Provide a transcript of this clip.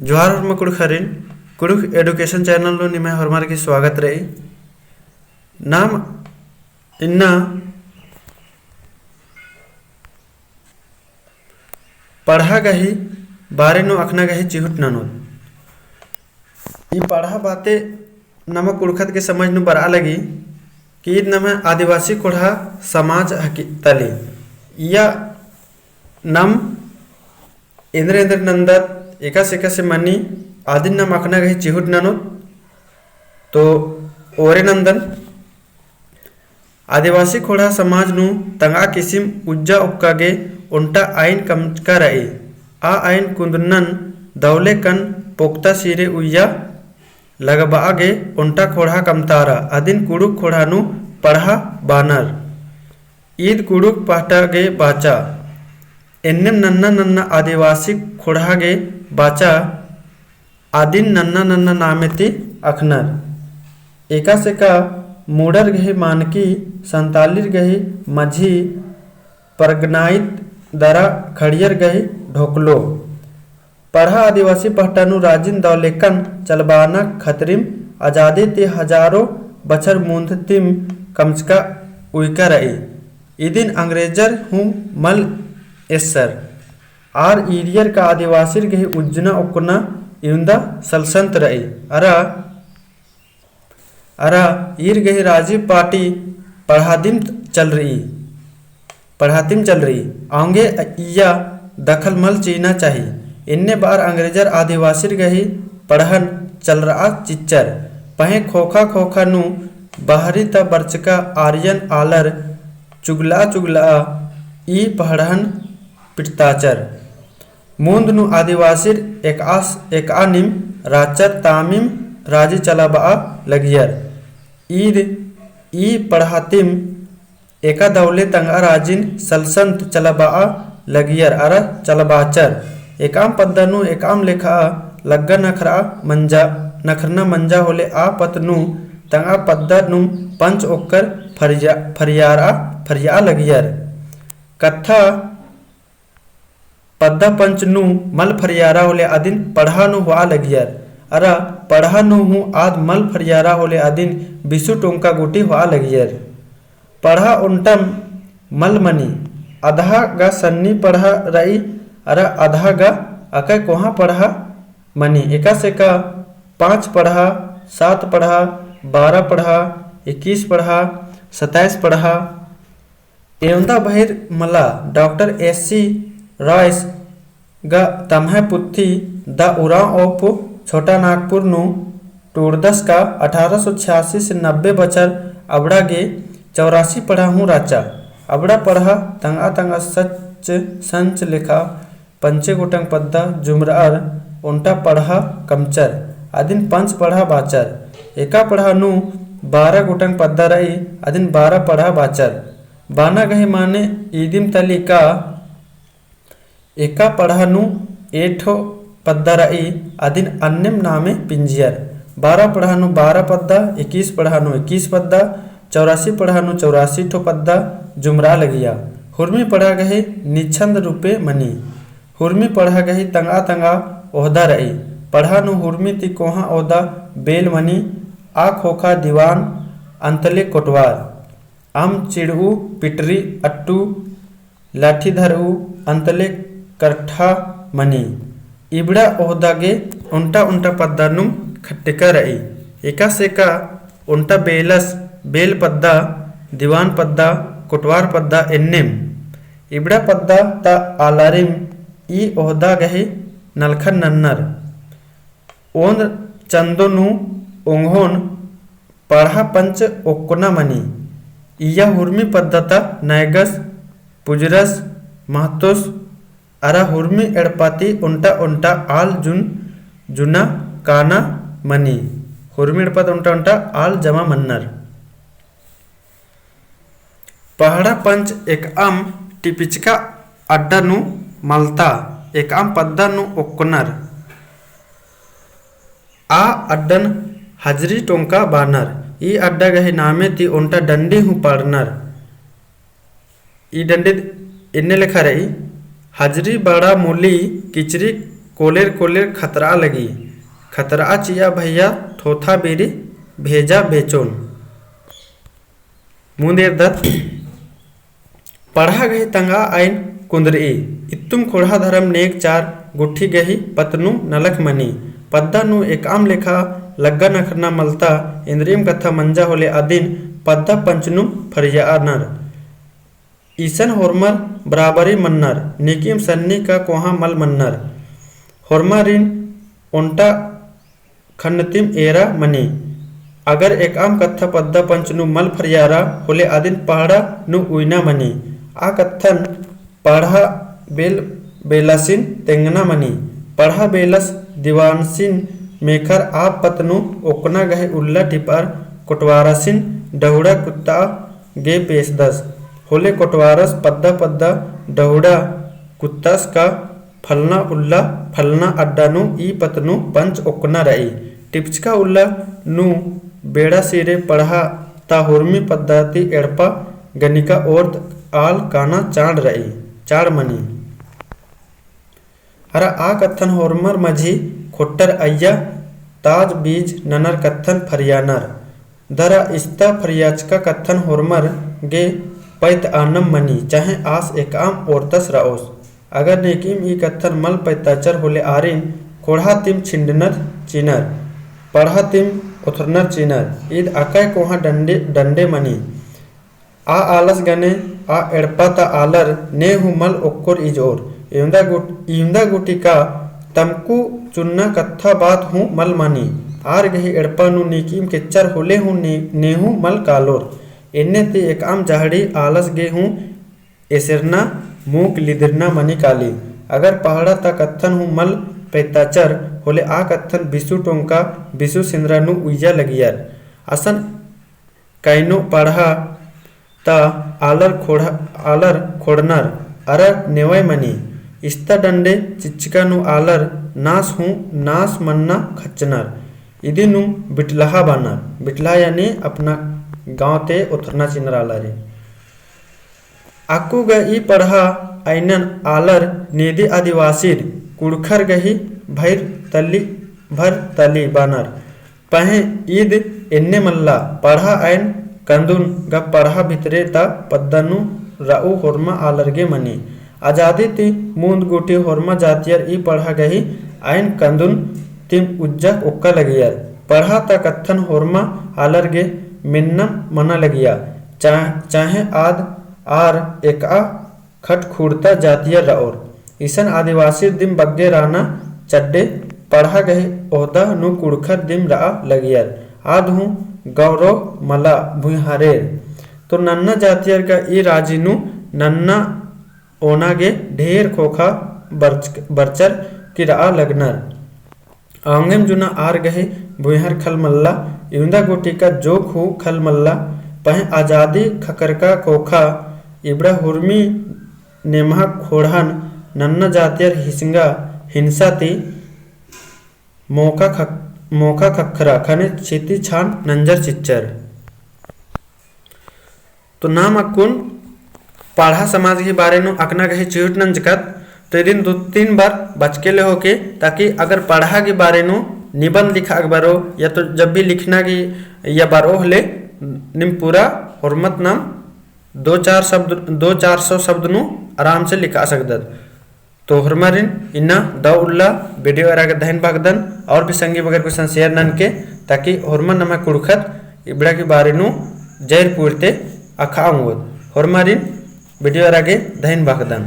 जोहार हरमा Kurukh हरिन Kurukh education channel लो निमे हरमार की स्वागत रही नाम इन्ना पढ़ा गही बारे नो अखना गही चिहुट ननो ई पढ़ा बाते नम कुड़खत के समझ नु बरा लगी कि नम आदिवासी कोढ़ा समाज हकी तली या नम इंद्र नंदत एका से मनी आदिन नम अखना गही चिहुट ननो तो ओरे नंदन आदिवासी खोड़ा समाज नु तंगा किसिम उज्जा उपकागे उन्टा आइन कमका रही आ आइन कुंदनन दौले कन पोक्ता सिरे उಯ್या लगबागे उन्टा खोड़ा कमतारा अदिन कुड़ुक खोड़ा नु पढ़ा बानर ईद कुड़ुक पाटागे बाचा एन्ने नन्ना नन्ना आदिवासी खोड़ागे बाचा आदिन नन्ना नन्ना नामेती अखनर एका से का मूडर गही मानकी संतालिर गही मझी परगनाइत दरा खड़ियर गही ढोकलो पढ़ा आदिवासी पहटानु राजिन दौलेकन चलबाना खतरिम आजादी ते हजारों बछर मूंदतिम कमचका उइका रही इदिन अंग्रेजर हूँ मल एसर आर ईरियर का आदिवासी गही उज्जना उकना इउंदा सलसंत रही अरा ईर गही राजीव पार्टी पढ़ातिम चल रही आंगे इया दखल मल चीना चाहिए इन्ने बार अंग्रेजर आदिवासी गही पढ़न चल रहा चिच्चर पहे खोखा खोखा नु बाहरी त बरचका आर्यन आलर चुगला ई पढ़न पिटताचर मूंद नु आदिवासी एक आनिम राचर तामिम राजी चलाबा लगियर ईद ई पढ़ातिम एका दौले तंगा राजिन सलसंत चलाबा लगियर अर चलबाचर एकाम पद्दनु एकाम लेखा लग्गा नखरना मंजा होले आ पतनु तंगा पद्दनु पंच ओकर फरिया लगियर कथा पद्दा पंचनु मल फरियारा होले अदिन पढ़ानु हुआ लगियर अरा पढ़ानु हूँ आद मल फरियारा होले अदिन बिसु टोंका गोटी हुआ लगियर पढ़ा उन्टम मल मनी आधा गा सन्नी पढ़ा रही अरा आधा गा अका कोहा पढ़ा मनी एका से का 5 पढ़ा 7 पढ़ा 12 पढ़ा 21 पढ़ा 27 पढ़ा एवंदा बहिर मला डॉक्टर एस.सी. रॉयस गा तमह पुत्थी द उरा ओप छोटा नागपुर नु टूरदस का 1886 से 90 बचर अबड़ा गे 84 पढ़ा हूँ राचा अबड़ा पढ़ा तंगा सच संच लिखा पंचे गोटंग पद्दा जुमरार उन्टा पढ़ा कमचर अदिन 5 पढ़ा बाचर एका पढ़ा नु 12 गोटंग पद्दा रही अदिन 12 पढ़ा बाचर बाना गही माने ईदिम तली का एका पढ़ा नु 8 पद्दा रही अदिन अन्यम नामे पिंजियर 12 पढ़ा नु 12 पद्दा 21 पढ़ा नु 21 पद्दा 84 पढ़ा नु 84 ठो पद्दा जुमरा लगिया हुर्मी पढ़ा गही निछंद रूपे मनी हुर्मी पढ़ा गही तंगा ओहदा रही पढ़ा नु हुर्मी ती कोहा ओहदा बेल मनी आ खोखा दीवान अंतले कोटवार आम चिड़ू पिटरी अट्टू लाठीधरू अंतले करठा मनी इबड़ा ओहदागे उन्टा पद्दा नु खट्टिका रही एका से का उन्टा बेल पद्दा दीवान पद्दा कोटवार पद्दा एन्नेम इबड़ा पद्दा ता आलारिम ई ओहदा गही नलखन नन्नर ओन चंदोनु ओंघोन पढ़ा पंच ओक्कोना मनी इया हुर्मी पद्धता नायगस पुजरस महतोस अरा हुर्मी एड़पाती उन्टा आल जुना काना मनी हुर्मी एड़पात उन्टा आल जमा मन्नर पहाड़ा पंच एक आम टिपिचका अड्डा नु मलता एक आम पद्दा नु ओक्कोनर आ अड्डन हजरी टोंका बानर ई अड्डा गही नामे ती उन्टा डंडी हूँ पढ़नर ई डंडी इन्ने लेखा रही हजरी बड़ा मूली किचरी कोलेर कोलेर खतरा लगी, खतरा चिया भैया थोथा बेरी भेजा बेचोन। मुंदेर दत्त पढ़ा गही तंगा आइन कुंदरी, इत्तुम खोड़ा धर्म नेक चार गुट्ठी गही पतनु नलक मनी, पद्दा नु एकाम लेखा लग्गा नखरना मलता, इंद्रियम कथा मंजा होले आदिन पद्दा पंचनु फरिया नर। ईसन होरमर बराबरी मन्नर, निकिम सन्नी का कोहा मल मन्नर, होरमरिन ओंटा खन्नतिम एरा मनी। अगर एकाम कथा पद्दा पंचनु मल फरियारा होले आदिन पहाड़ा नु उइना मनी, आ कथन पढ़ा बेल बेलसिन तेंगना मनी, पढ़ा बेलस दीवानसिन मेखर आप पतनु ओकना गहे उल्ला टिपार कोटवारसिन डहुड़ा कुत्ता गे पेशदस, होले कोटवारस पद्दा पद्दा डहुड़ा कुत्तास का फलना उल्ला फलना अड्डा नु ई पतनु पंच ओकना रई, टिपचका उल्ला नु बेड़ा सिरे पढ़ा ता हुर्मी पद्दाती एड़पा गनिका ओर्द आल काना चाड़ रई चाड़ मनी। अरा आ कथन होरमर मझी खोट्टर अय्या ताज बीज ननर कथन फरियानर, दरा इस्ता फरियाचका कथन होरमर गे पैत आनम मनी, चाहे आस एकाम ओरतस राओस। अगर नेकिम ई कथन मल पैताचर होले आरिन, कोढ़ा तिम छिंडनर चिनर, पढ़ा तिम उथरनर चिनर, ईद अकय कोहा डंडे डंडे मनी। आ आलस गने आ एड़पा ता आलर ने हु मल ओक्कोर इजोर, इवंदा गुटी का तमकु चुन्ना कत्था बात हूँ मल मानी, आर गही एड़पा नु निकीम केच्चर होले हूँ नेहू मल कालोर, इन्ने ते एक आम जाहड़ी आलस गे हूँ एसरना मूक लिदिरना मनी काली। अगर पहाड़ा ता कत्थन हूँ मल पैताचर होले आ कत्थन बिसु टोंका बिसु सिंद्रा नु उइया लगियार, असन काइनो पढ़ा ता आलर खोड़नर अर नेवय मनी, इस्ता डंडे चिच्चिका नु आलर नास हूँ नास मन्ना खच्चनर, इदी नु बिटलाहा बानर, बिटला यानी अपना गाँव ते उथरना चिनर आलरे। आकू गई पढ़ा आइनन आलर नेदी आदिवासीर कुड़खर गही भर तली बानर, पहे ईद इन्ने मल्ला पढ़ा आइन कंदुन ग पढ़ा भितरे ता पद्दनु राउ होरमा आलरगे मनी। आजादी ती मूंद गुटी होरमा जातियर ई पढ़ा गही आइन कंदुन तिम उज्जा ओक्का लगियर, पढ़ा ता कत्थन होरमा आलरगे मिन्ना मना लगिया, चाहे आद आर एका खट खूड़ता जातियर राउर। ईसन आदिवासी दिम बग्गे राना चड्डे पढ़ा गहे ओहदा नु कुड़खर दिम रा लगियर, आद हूँ गौरव मला भुइहारेर। तो नन्ना जातियर का ई राजिनु नन्ना ओनागे ढेर खोखा बरचर की रा लगनर, आंगेम जुना आर गहे भुइहार खल मल्ला, इवंदा गोटी का जोक हूँ खल मल्ला, पहे आजादी खकर का खोखा इबड़ा हुर्मी नेमहा खोड़हन नन्ना जातियर हिंगा हिंसाती मोका खखरा खने छिती छान नंजर चिच्चर। तो नाम अकुन पढ़ा समाज के बारे नु अकना कही चिहुट नंजकत, तो दिन 2-3 बार बचके ले होके, ताकि अगर पढ़ा के बारे नु निबंध लिखा बारो या तो जब भी लिखना की या बारो हले निम पूरा हुर्मत नाम 200-400 शब्द नु आराम से लिखा सकदत। तो हुर्मरिन इन्ना दाउल्ला वीडियो अराग दहन भागदन और भी संगी बगर कुछ शेयर नन के, ताकि हुर्मन नमा कुड़खत इबड़ा के बारे नु जैर पूरते अखाऊंगत। हुर्मरिन वीडियो अरागे दहन भागदन।